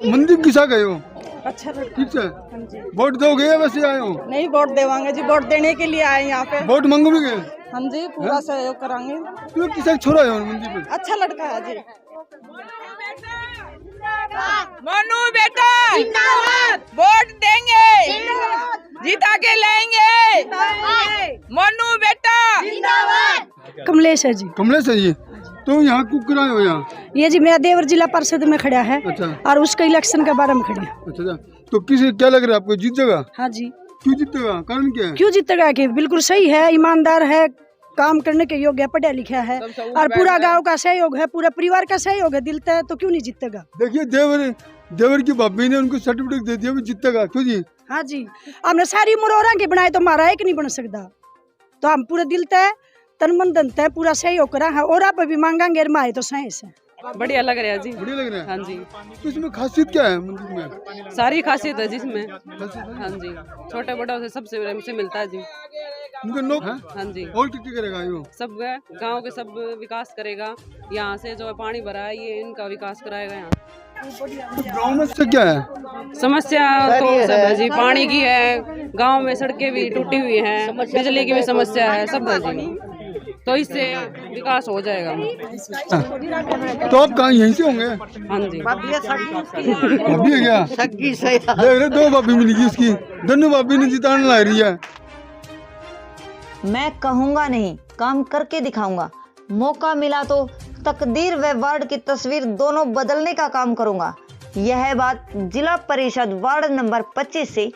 मंदिर किसा गए हो? अच्छा लगता ठीक है। हाँ जी। वोट दोगे या वैसे आए हो? नहीं वोट देवांगे जी, वोट देने के लिए आए यहाँ पे। वोट मांगो भी गए? हाँ जी, पूरा सहयोग करांगे। क्यों किसा छोड़ा है मंदिर पे? अच्छा लड़का है जी। मनु बेटा वोट देंगे, जीता के लाएंगे। मनु बेटा कमलेश है जी। कमलेश है ये। तो यहाँ क्यों कराए हो यहाँ? ये जी मेरा देवर जिला परिषद में खड़ा है अच्छा और उसका इलेक्शन के बारे में खड़ी है। अच्छा। तो किसी क्या लग रहा है आपको, जीत जाएगा? हाँ जी। क्यों जीतेगा, कारण क्या है? क्यों जीतेगा कि बिल्कुल सही है, ईमानदार है, काम करने के योग्य है, पढ़ा लिखा है और पूरा गांव का सहयोग है, पूरा परिवार का सहयोग है, दिलता है तो क्यों नहीं जीतेगा। देखिए देवर की भाभी ने उनको सर्टिफिकेट दे दिया, भी जीतेगा। क्यों जी? हाँ जी, हमने सारी उम्र औरों की बनाए तो हमारा एक नहीं बन सकता, तो हम पूरा दिलता है, तन मन धन है, पूरा सहयोग करा है और आप भी मांगांगे माए तो सही से। बढ़िया लग रहा है जी। बढ़िया लग रहा है। हाँ जी, तो इसमें खासियत क्या है मंदिर में? सारी खासियत है जिसमें। हाँ जी, छोटे बड़ों से सबसे मिलता है जी। उनका नौक है? हाँ जी, और क्या करेगा ये? सब गांव के सब विकास करेगा। यहाँ से जो पानी भरा है ये इनका विकास कराएगा। यहाँ तो गाँव में से क्या है समस्या तो सब है जी, पानी की है, गांव में सड़कें भी टूटी हुई हैं, बिजली की भी समस्या है, सब है जी। तो इससे विकास हो जाएगा। तो आप कहाँ यहीं से होंगे? हाँ जी, भाभी है क्या? देख रहे 2 भाभी मिलेगी इसकी, दोनों भाभी ने जिताने ला रही है। मैं कहूँगा नहीं, काम करके दिखाऊंगा। मौका मिला तो तकदीर व वार्ड की तस्वीर दोनों बदलने का काम करूंगा। यह बात जिला परिषद वार्ड नंबर 25 से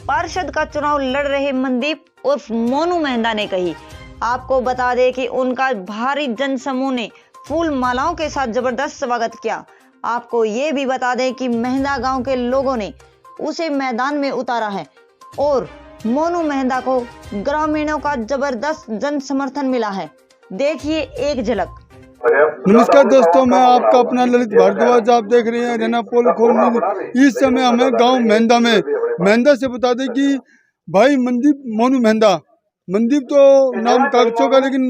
पार्षद का चुनाव लड़ रहे मनदीप उर्फ मोनू मेहंदा ने कही। आपको बता दें कि उनका भारी जनसमूह ने फूल मालाओं के साथ जबरदस्त स्वागत किया। आपको ये भी बता दें कि मेहंदा गांव के लोगों ने उसे मैदान में उतारा है और मोनू मेहंदा को ग्रामीणों का जबरदस्त जन समर्थन मिला है। देखिए एक झलक। नमस्कार दोस्तों, मैं आपका अपना ललित भारद्वाज, आप देख रहे हैं रेना पोल खोल। इस समय हमें गांव मेहंदा से बता दें कि भाई मनदीप मोनू मेहंदा, मनदीप तो नाम कागजों का लेकिन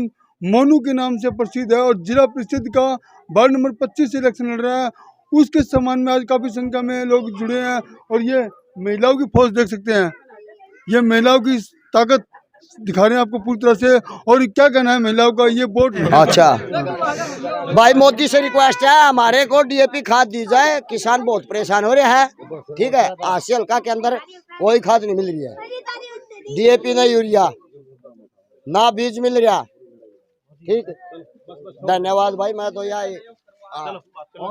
मोनू के नाम से प्रसिद्ध है और जिला परिषद का वार्ड नंबर 25 से इलेक्शन लड़ रहा है। उसके सम्मान में आज काफी संख्या में लोग जुड़े हैं और ये महिलाओं की फौज देख सकते हैं, ये महिलाओं की ताकत दिखा रहे हैं आपको पूरी तरह से। और क्या कहना है महिलाओं का, ये वोट? अच्छा भाई, मोदी से रिक्वेस्ट है हमारे को डीएपी खाद दी जाए, किसान बहुत परेशान हो रहे हैं। ठीक है, आसी हल्का के अंदर कोई खाद नहीं मिल रही है, डीएपी ना यूरिया ना बीज मिल रहा। ठीक, धन्यवाद भाई। मैं तो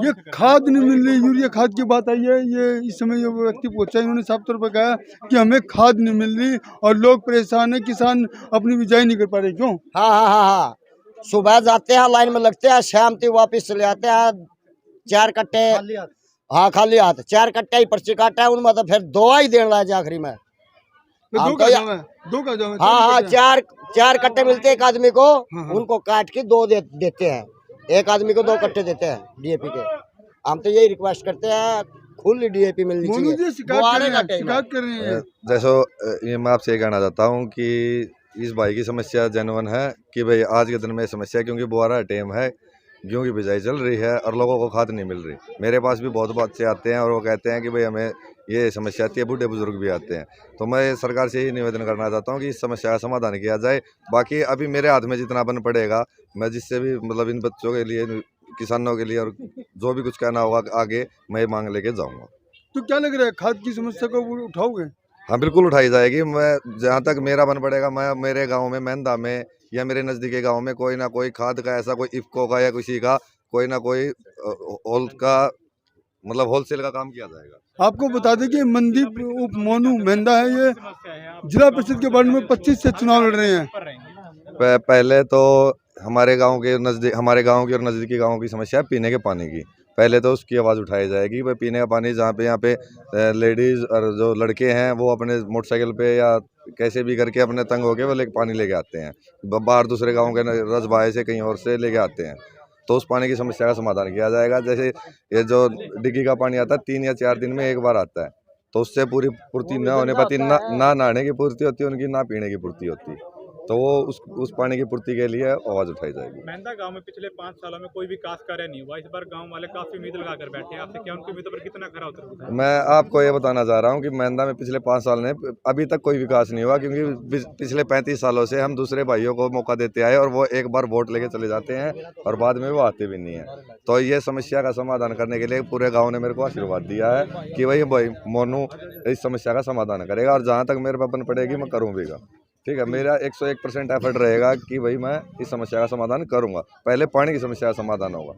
ये खाद नहीं मिल रही, यूरिया खाद की बात आई है। ये इस समय ये व्यक्ति पहुंचा, इन्होंने साफ तौर पर कहा कि हमें खाद नहीं मिल रही और लोग परेशान है, किसान अपनी बिजाई नहीं कर पा रहे। क्यों? हाँ, सुबह जाते हैं, लाइन में लगते हैं, शाम तक वापिस चले आते हैं। 4 कट्टे, हाँ खाली हाथ 4 कट्टे ही पर्ची काटा है उनमें, तो फिर 2 ही देने लगे आखिरी में। दो का जाओ। हाँ, 4 कट्टे मिलते एक आदमी को, उनको काट के 2 देते हैं, एक आदमी को 2 कट्टे देते हैं डीएपी के। हम तो यही रिक्वेस्ट करते हैं, खुली डीएपी मिलनी चाहिए। शिकायत कर रहे हैं। जैसे ये मैं आपसे ये कहना चाहता हूँ कि इस भाई की समस्या जेन्युइन है कि भाई आज के दिन में समस्या, क्योंकि बुआरा टाइम है, गेहूं की बिजाई चल रही है और लोगों को खाद नहीं मिल रही। मेरे पास भी बहुत बच्चे आते हैं और वो कहते हैं कि भाई हमें ये समस्या आती है, बूढ़े बुजुर्ग भी आते हैं। तो मैं सरकार से यही निवेदन करना चाहता हूँ कि इस समस्या का समाधान किया जाए। बाकी अभी मेरे हाथ में जितना बन पड़ेगा, मैं जिससे भी मतलब इन बच्चों के लिए, किसानों के लिए और जो भी कुछ कहना होगा आगे मैं मांग लेके जाऊँगा। तो क्या लग रहा है, खाद की समस्या को उठाओगे? हाँ बिल्कुल उठाई जाएगी। मैं जहाँ तक मेरा बन पड़ेगा, मैं मेरे गाँव में मेहंदा में या मेरे नज़दीकी गाँव में कोई ना कोई खाद का ऐसा, कोई इफ्को का या किसी का कोई ना कोई होल का मतलब होलसेल का काम किया जाएगा। आपको बता दें कि मनदीप उप मोनू मेहंदा है, ये जिला परिषद के वार्ड में 25 से चुनाव लड़ रहे हैं। पहले तो हमारे गांव के नज़दीक, हमारे गांव की और नज़दीकी गांव की समस्या है पीने के पानी की। पहले तो उसकी आवाज़ उठाई जाएगी। भाई पीने का पानी जहाँ पे, यहाँ पे लेडीज़ और जो लड़के हैं वो अपने मोटरसाइकिल पे या कैसे भी करके अपने तंग होके वो पानी लेके आते हैं, बाहर दूसरे गाँव के रसबाए से कहीं और से लेके आते हैं। तो उस पानी की समस्या का समाधान किया जाएगा। जैसे ये जो डिग्गी का पानी आता है 3 या 4 दिन में एक बार आता है, तो उससे पूरी पूर्ति न होने पाती, ना नहाने की पूर्ति होती है उनकी, ना पीने की पूर्ति होती। तो वो उस पानी की पूर्ति के लिए आवाज़ उठाई जाएगी। मेहंदा गांव में पिछले 5 सालों में कोई विकास कार्य नहीं हुआ, इस बार गांव वाले काफी उम्मीद लगाकर बैठे हैं आपसे, क्या उनकी उम्मीदों पर कितना खरा उतरता है? मैं आपको ये बताना चाह रहा हूँ कि मेहंदा में पिछले 5 साल में अभी तक कोई विकास नहीं हुआ, क्योंकि पिछले 35 सालों से हम दूसरे भाइयों को मौका देते आए और वो एक बार वोट लेके चले जाते हैं और बाद में वो आते भी नहीं है। तो ये समस्या का समाधान करने के लिए पूरे गाँव ने मेरे को आशीर्वाद दिया है कि भाई मोनू इस समस्या का समाधान करेगा, और जहाँ तक मेरे पे अपन पड़ेगी मैं करूँ भी। ठीक है, मेरा 101% एफर्ट रहेगा कि भाई मैं इस समस्या का समाधान करूंगा। पहले पानी की समस्या का समाधान होगा,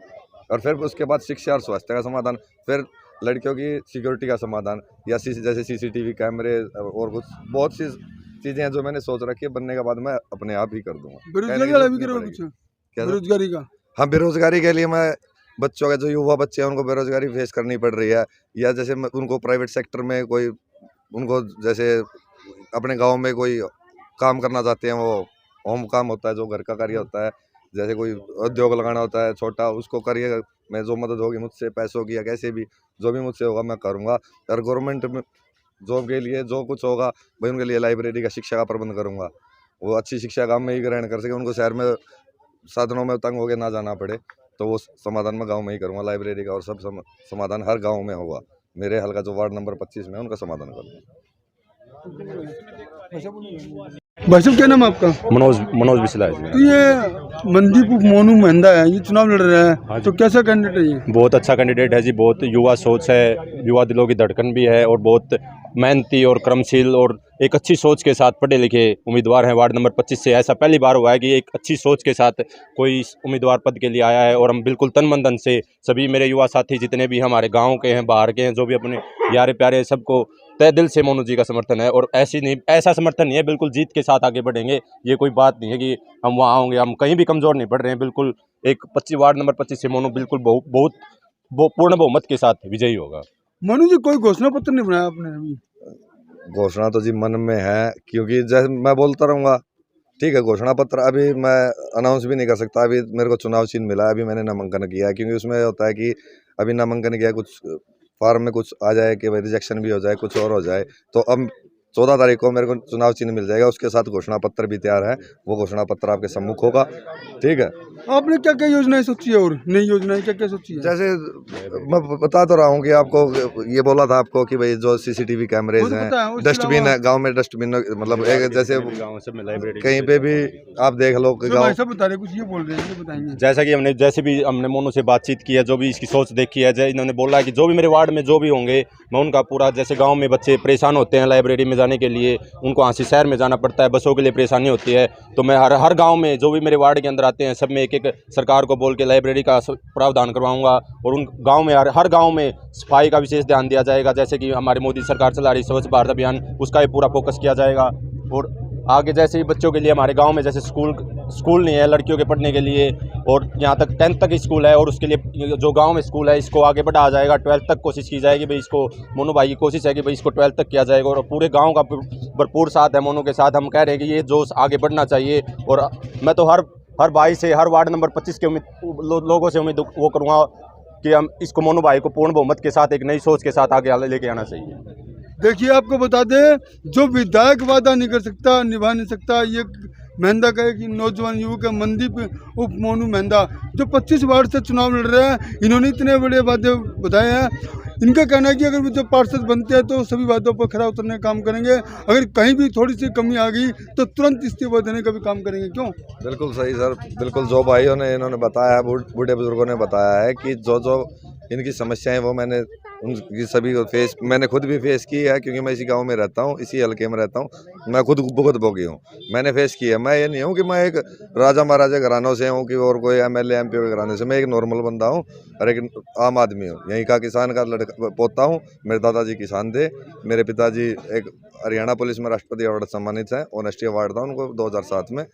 और फिर उसके बाद शिक्षा और स्वास्थ्य का समाधान, फिर लड़कियों की सिक्योरिटी का समाधान, या जैसे CCTV कैमरे और कुछ बहुत सी चीज़ें हैं जो मैंने सोच रखी है, बनने के बाद मैं अपने आप ही कर दूंगा। बेरोजगारी का हाँ, बेरोजगारी के लिए मैं बच्चों का जो युवा बच्चे हैं उनको बेरोजगारी फेस करनी पड़ रही है, या जैसे उनको प्राइवेट सेक्टर में कोई उनको जैसे अपने गाँव में कोई काम करना चाहते हैं, वो होम काम होता है जो घर का कार्य होता है, जैसे कोई उद्योग लगाना होता है छोटा, उसको करिए। मैं जो मदद होगी मुझसे पैसों की या कैसे भी जो भी मुझसे होगा मैं करूँगा। और गवर्नमेंट में जॉब के लिए जो कुछ होगा भाई उनके लिए लाइब्रेरी का शिक्षा का प्रबंध करूँगा, वो अच्छी शिक्षा गाँव में ही ग्रहण कर सके, उनको शहर में साधनों में तंग होकर ना जाना पड़े। तो वो समाधान मैं गाँव में ही करूँगा, लाइब्रेरी का, और सब समाधान हर गाँव में होगा। मेरे हल्का जो वार्ड नंबर 25 में उनका समाधान करूँगा। भाई साहब क्या नाम है आपका? मनोज बिस्ला है। तो ये मनदीप उप मोनू मेहंदा है, ये चुनाव लड़ रहा है, हाँ तो कैसा कैंडिडेट है ये? बहुत अच्छा कैंडिडेट है जी, बहुत युवा सोच है, युवा दिलों की धड़कन भी है, और बहुत मेहनती और कर्मशील और एक अच्छी सोच के साथ पढ़े लिखे उम्मीदवार हैं। वार्ड नंबर 25 से ऐसा पहली बार हुआ है कि एक अच्छी सोच के साथ कोई उम्मीदवार पद के लिए आया है, और हम बिल्कुल तन मन धन से सभी मेरे युवा साथी जितने भी हमारे गाँव के हैं, बाहर के हैं, जो भी अपने यारे प्यारे, सबको तय दिल से मोनू जी का समर्थन है। और ऐसा समर्थन नहीं है, बिल्कुल जीत के साथ आगे बढ़ेंगे। ये कोई बात नहीं है कि हम वहाँ होंगे, हम कहीं भी कमज़ोर नहीं पड़ रहे हैं। बिल्कुल एक वार्ड नंबर 25 से मोनू बिल्कुल बहुत पूर्ण बहुमत के साथ विजयी होगा। मोनू जी कोई घोषणा पत्र नहीं बनाया आपने अभी? घोषणा तो जी मन में है, क्योंकि जैसे मैं बोलता रहूँगा। ठीक है, घोषणा पत्र अभी मैं अनाउंस भी नहीं कर सकता। अभी मेरे को चुनाव चिन्ह मिला है, अभी मैंने नामांकन किया है, क्योंकि उसमें होता है कि अभी नामांकन किया, कुछ फार्म में कुछ आ जाए कि भाई रिजेक्शन भी हो जाए, कुछ और हो जाए, तो अब 14 तारीख को मेरे को चुनाव चिन्ह मिल जाएगा, उसके साथ घोषणा पत्र भी तैयार है। वो घोषणा पत्र आपके सम्मुख होगा। ठीक है, आपने क्या क्या योजनाएं सोची है और नई योजनाएं क्या क्या सोची है? जैसे मैं बता तो रहा हूँ कि आपको ये बोला था आपको कि भाई जो CCTV कैमरेज हैं, डस्टबिन है गांव में, डस्टबिन मतलब एक जैसे गाँव सब में लाइब्रेरी कहीं पे भी आप देख लो कि गाँव सब बता रहे, कुछ ये बोल रहे हैं, ये बताएंगे। जैसा कि हमने मोनू से बातचीत की है, जो भी इसकी सोच देखी है, इन्होंने बोला है कि जो भी मेरे वार्ड में जो भी होंगे मैं उनका पूरा, जैसे गांव में बच्चे परेशान होते हैं लाइब्रेरी में जाने के लिए, उनको यहाँ से शहर में जाना पड़ता है, बसों के लिए परेशानी होती है, तो मैं हर गांव में जो भी मेरे वार्ड के अंदर आते हैं सब में एक सरकार को बोल के लाइब्रेरी का प्रावधान करवाऊंगा। और उन गाँव में हर गाँव में सफाई का विशेष ध्यान दिया जाएगा, जैसे कि हमारी मोदी सरकार चला रही स्वच्छ भारत अभियान, उसका पूरा फोकस किया जाएगा। और आगे जैसे ही बच्चों के लिए हमारे गांव में जैसे स्कूल नहीं है लड़कियों के पढ़ने के लिए, और यहाँ तक 10th तक स्कूल है, और उसके लिए जो गांव में स्कूल है इसको आगे बढ़ाया जाएगा। 12th तक कोशिश की जाएगी भाई, इसको मोनू भाई की कोशिश है कि भाई इसको 12th तक किया जाएगा। और पूरे गांव का भरपूर साथ है मोनू के साथ। हम कह रहे हैं कि ये जोश आगे बढ़ना चाहिए, और मैं तो हर भाई से, हर वार्ड नंबर 25 के लोगों से उम्मीद वो करूँगा कि हम इसको मोनू भाई को पूर्ण बहुमत के साथ एक नई सोच के साथ आगे लेके आना चाहिए। देखिए आपको बता दें, जो विधायक वादा नहीं कर सकता, निभा नहीं सकता, ये मेहंदा का एक नौजवान युवक है मनदीप उप मोनू मेहंदा, जो 25 वार्ड से चुनाव लड़ रहे हैं। इन्होंने इतने बड़े वादे बताए हैं। इनका कहना है कि अगर जो पार्षद बनते हैं तो सभी वादों पर खरा उतरने का काम करेंगे, अगर कहीं भी थोड़ी सी कमी आ गई तो तुरंत इस्तीफा देने का भी काम करेंगे। क्यों? बिल्कुल सही सर, बिल्कुल जो भाइयों ने इन्होंने बताया है, बूढ़े बुजुर्गों ने बताया है कि जो इनकी समस्याएं वो मैंने उनकी सभी को मैंने खुद भी फेस की है, क्योंकि मैं इसी गांव में रहता हूं, इसी हल्के में रहता हूं। मैं खुद भुगत भोगी हूं, मैंने फेस की है। मैं ये नहीं हूं कि मैं एक राजा महाराजा घरानों से हूं कि और कोई MLA MP के घराने से। मैं एक नॉर्मल बंदा हूं और एक आम आदमी हूं, यहीं का किसान का लड़का पोता हूं। मेरे दादाजी किसान थे, मेरे पिताजी एक हरियाणा पुलिस में राष्ट्रपति अवार्ड सम्मानित हैं, ऑनेस्टी अवार्ड था उनको 2007 में।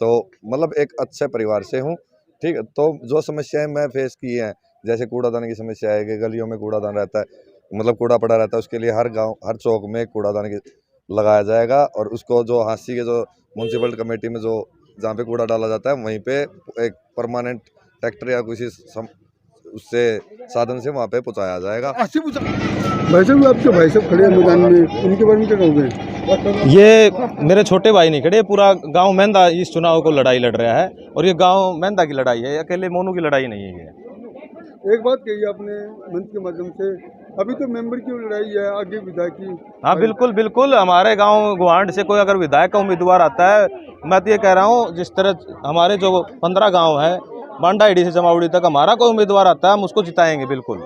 तो मतलब एक अच्छे परिवार से हूँ। ठीक है, तो जो समस्याएं मैं फेस की हैं, जैसे कूड़ादान की समस्या है कि गलियों में कूड़ादान रहता है, मतलब कूड़ा पड़ा रहता है, उसके लिए हर गांव हर चौक में कूड़ादान लगाया जाएगा। और उसको जो हांसी के जो म्यूनसिपल कमेटी में जो जहाँ पे कूड़ा डाला जाता है वहीं पे एक परमानेंट ट्रैक्टर या किसी उससे साधन से वहाँ पे पहुँचाया जाएगा। भाई साहब, आपके भाई साहब खड़े हैं मैदान में, उनके बारे में क्या कहोगे? ये मेरे छोटे भाई नहीं खड़े, पूरा गांव मेहंदा इस चुनाव को लड़ाई लड़ रहा है और ये गांव मेहंदा की लड़ाई है, अकेले मोनू की लड़ाई नहीं है ये। एक बात कही आपने मंच के माध्यम से, अभी तो मेंबर की लड़ाई है, आगे विधायक की। हाँ बिल्कुल बिल्कुल, हमारे गांव गुवाहांड से कोई अगर विधायक का उम्मीदवार आता है, मैं तो ये कह रहा हूँ जिस तरह हमारे जो 15 गांव है बांडाईडी से जमावड़ी तक, हमारा कोई उम्मीदवार आता है हम उसको जिताएंगे बिल्कुल,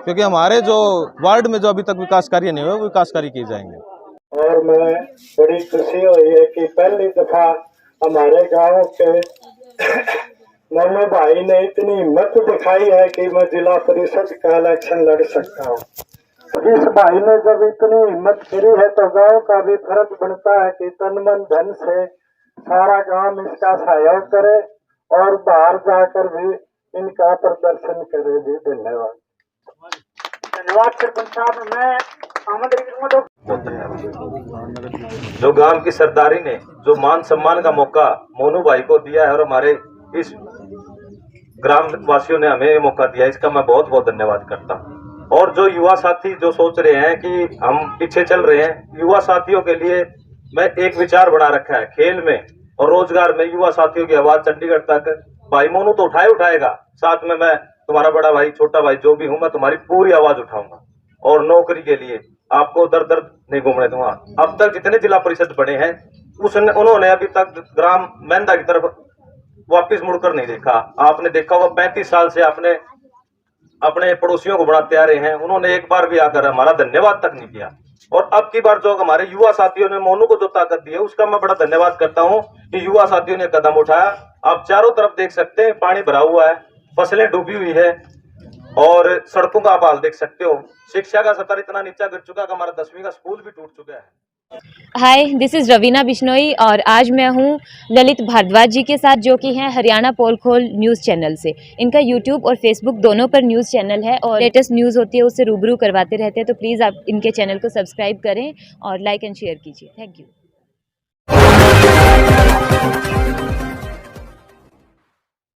क्योंकि हमारे जो वार्ड में जो अभी तक विकास कार्य नहीं हुए वो विकास कार्य किए जाएंगे। और मैं बड़ी खुशी हुई है कि पहली दफा हमारे गांव के मोनू भाई ने इतनी हिम्मत दिखाई है कि मैं जिला परिषद का इलेक्शन लड़ सकता हूँ। इस भाई ने जब इतनी हिम्मत करी है तो गांव का भी फर्ज बनता है कि तन मन धन से सारा गांव इसका सहयोग करे और बाहर जाकर भी इनका प्रदर्शन करे। जी धन्यवाद। धन्यवाद सरपंच साहब। मैं जो गांव की सरदारी ने जो मान सम्मान का मौका मोनू भाई को दिया है और हमारे इस ग्राम वासियों ने हमें मौका दिया, इसका मैं बहुत बहुत धन्यवाद करता हूँ। और जो युवा साथी जो सोच रहे हैं कि हम पीछे चल रहे हैं, युवा साथियों के लिए मैं एक विचार बना रखा है, खेल में और रोजगार में युवा साथियों की आवाज चंडीगढ़ तक भाई मोनू तो उठाएगा, साथ में मैं तुम्हारा बड़ा भाई छोटा भाई जो भी हूँ मैं तुम्हारी पूरी आवाज उठाऊंगा और नौकरी के लिए आपको दर दर नहीं घूमने दूंगा। अब तक जितने जिला परिषद बने हैं उन्होंने अभी तक ग्राम मेहंदा की तरफ वापस मुड़कर नहीं देखा। आपने देखा होगा 35 साल से आपने अपने पड़ोसियों को बढ़ाते आ रहे हैं, उन्होंने एक बार भी आकर हमारा धन्यवाद तक नहीं किया। और अब की बार जो हमारे युवा साथियों ने मोनू को जो ताकत दी है उसका मैं बड़ा धन्यवाद करता हूं कि युवा साथियों ने कदम उठाया। आप चारों तरफ देख सकते हैं पानी भरा हुआ है, फसलें डूबी हुई है और सड़कों का आप हाल देख सकते हो। शिक्षा का स्तर इतना नीचा गिर चुका है कि हमारा 10वीं का स्कूल भी टूट चुका है। हाय, दिस इज़ रवीना बिश्नोई और आज मैं हूँ ललित भारद्वाज जी के साथ, जो कि हैं हरियाणा पोल खोल न्यूज़ चैनल से। इनका यूट्यूब और फेसबुक दोनों पर न्यूज़ चैनल है और लेटेस्ट न्यूज़ होती है उससे रूबरू करवाते रहते हैं, तो प्लीज़ आप इनके चैनल को सब्सक्राइब करें और लाइक एंड शेयर कीजिए। Thank you.